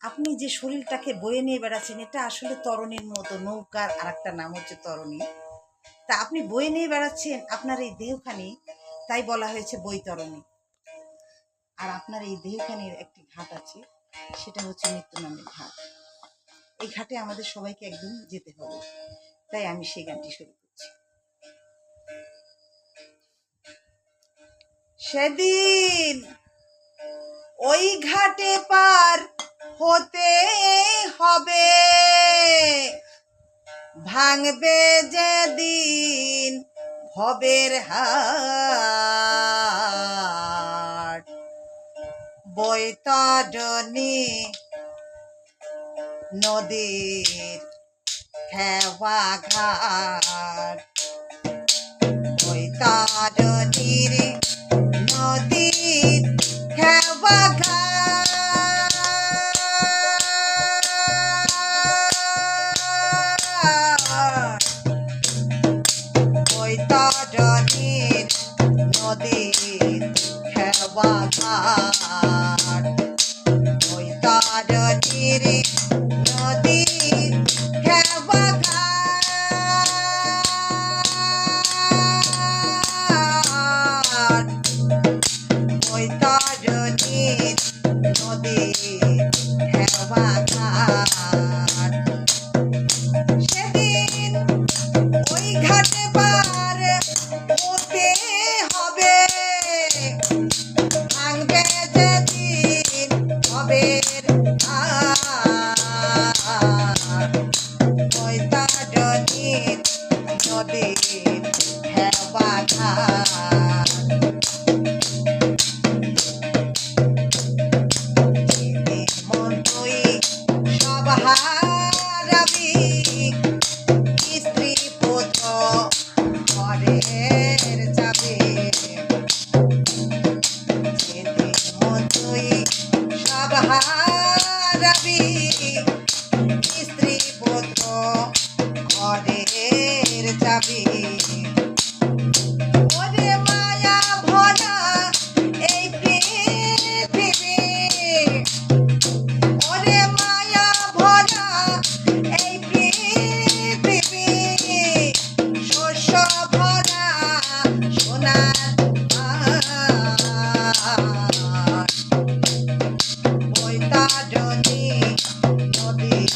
আপনি যে শরীরটাকে বয়ে নিয়ে বেড়াচ্ছেন এটা আসলে তরণীর মতো, নৌকার আর একটা নাম হচ্ছে তরণী। তা আপনি বয়ে নিয়ে বেড়াচ্ছেন আপনার এই দেহখানি, তাই বলা হয়েছে বৈতরণী। আর আপনার এই দেহখানির একটি ঘাট আছে, সেটা হচ্ছে মৃত্যু নামের ঘাট। এই ঘাটে আমাদের সবাইকে একদিন যেতে হবে, তাই আমি সেই গানটি শুরু করছি। সেদিন ওই ঘাটে পার হতে হবে, ভাঙবে যেদিন ভবের হাট। বৈতরণী নদীর খেওয়া ঘাট, বৈতরণীর নদীর খেওয়া ঘাট। বৈতরণীর নদীর খেওয়া ঘাট, বৈতরণীর নদীর খেওয়া ঘাট, বৈতরণীর নদীর খেওয়া ঘাট। সেদিন ওই ঘাটে পার হতে হবে, ভাঙবে যেদিন ভবের হাট। বৈতরণীর নদীর খেওয়া ঘাট, মনই সব হারাবি, স্ত্রী পুত্র ঘরের যাবে। যেদিন মনই সব হারাবি, স্ত্রী পুত্র ঘরের যাবে। ওরে মায়া ভরা এই পৃথিবী, ওরে মায়া ভরা এই পৃথিবী, শস্য ভরা সোনার পাহাড়। বৈতরণী নদীর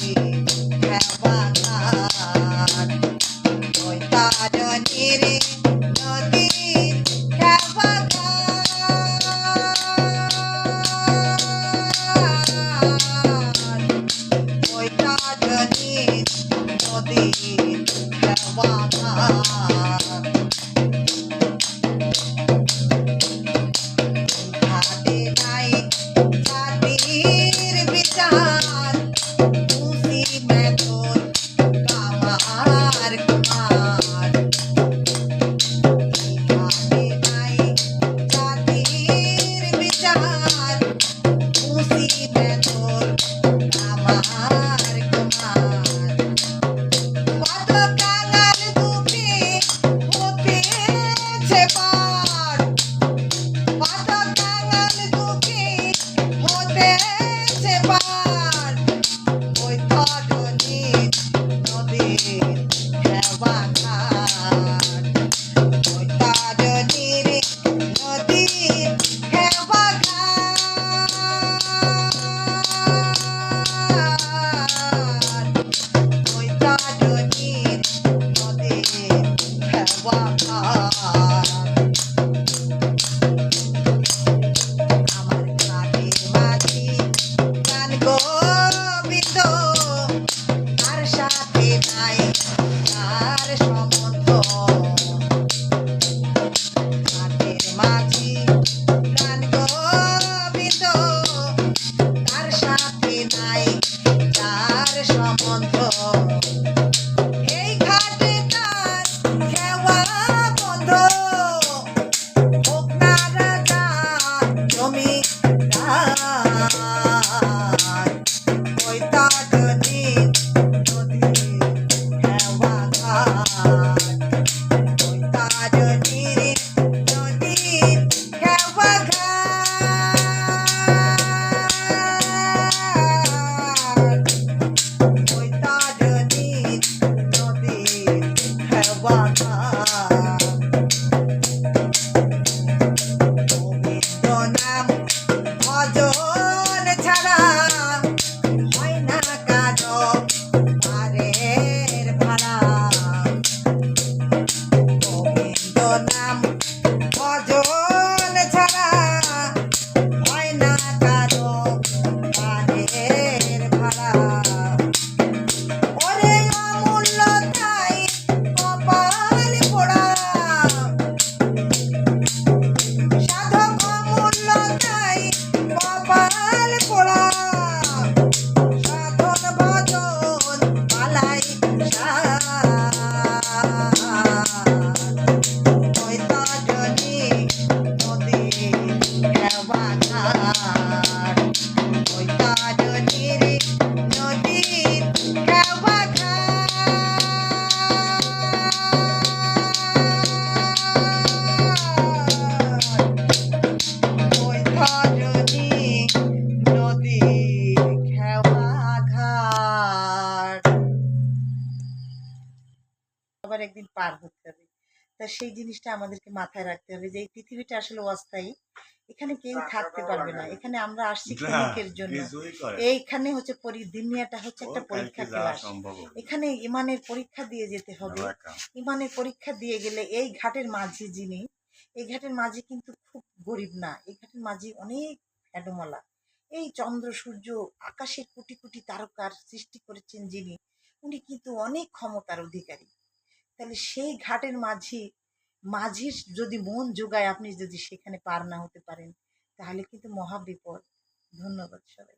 খেওয়া ঘাট, বৈতরণীর নদীর খেওয়া ঘাট, বৈতরণীর নদীর খেওয়া ঘাট। ঘাটে নাই জাতির বিচার, মুসি মেথর কামার কুমার। ঘাটে নাই জাতির বিচার, মুসি মেথর কামার কুমার। কত কাঙাল দুঃখী হতেছে পার, কত কাঙাল দুঃখী হতেছে পার। বৈতরণীর নদীর খেওয়া ঘাট, বৈতরণীর নদীর খেওয়া ঘাট, বৈতরণীর নদীর খেওয়া ঘাট। আমার ঘাটের মাঝি গান গোবিন্দ, তার সাথে নাই তার সম্বন্ধ। ঘাটের মাঝি গান গোবিন্দ, তার সাথে নাই তার সম্বন্ধ। এই ঘাটে তার খেওয়া বন্ধ, হোক না রাজা জমিদার। বৈতরণীর নদীর খেওয়া ঘাট, বৈতরণীর নদীর খেওয়া ঘাট। না একদিন পার হতে হবে। তা সেই জিনিসটা আমাদেরকে মাথায় রাখতে হবে যে এই পৃথিবীটা আসলে অস্থায়ী, এখানে কেউ থাকতে পারবে না। এখানে আমরা আসছি ক্ষণিকের জন্য। এইখানে হচ্ছে দুনিয়াটা হচ্ছে একটা পরীক্ষা ক্লাস। এখানে ইমানের পরীক্ষা দিয়ে যেতে হবে। ইমানের পরীক্ষা দিয়ে গেলে এই ঘাটের মাঝি যিনি, এই ঘাটের মাঝি কিন্তু খুব গরিব না, এই ঘাটের মাঝি অনেক ফ্যাডোমালা। এই চন্দ্র সূর্য আকাশের কোটি কোটি তারকার সৃষ্টি করেছেন যিনি, উনি কিন্তু অনেক ক্ষমতার অধিকারী। তাহলে সেই ঘাটের মাঝির যদি মন যোগায়, আপনি যদি সেখানে পার না হতে পারেন, তাহলে কিন্তু মহা বিপদ। ধন্যবাদ সবাই।